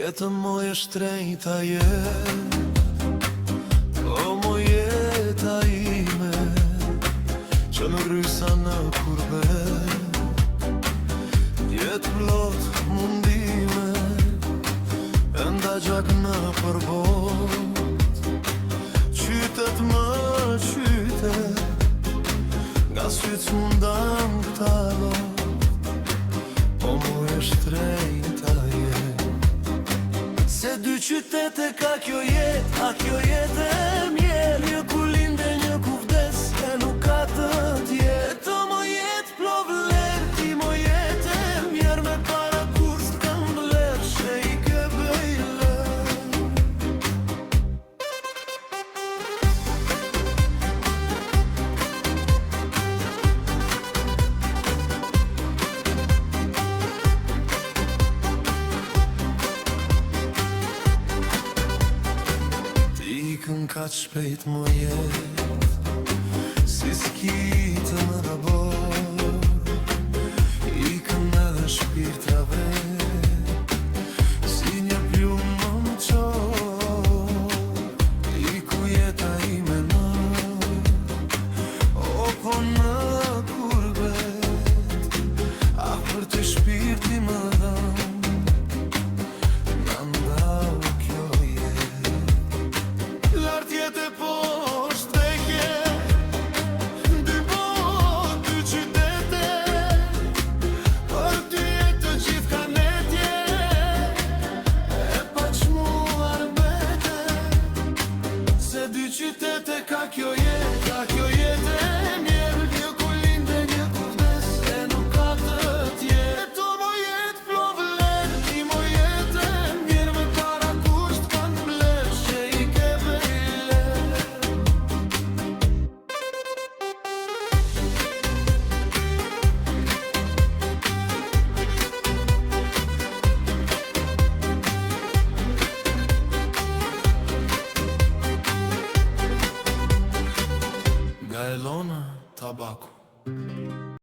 Jetën moje shtrejta jet, o mo jeta ime, që në rysa në kurbet, jetë plot mundime, enda gjak në përbot, qytet më qytet, nga sytë s'mundan këta lot, o moje shtrejta jet. Se dy qytete ka kjo jet, a kjo jet e mjerë, një ku linde, një ku vdes, e nuk ka të tjetë. O mo jet plov ler, ti mo jet e mjerë, me para kur s'kam bler, she i ke bëjle. Ikën ka të shpejt më jet, si s'kitë në rabor, ikën edhe shpirtrave, si një pjumë më më qor, iku jeta ime në, o po në kurbet, a për të shpirti më dhëm.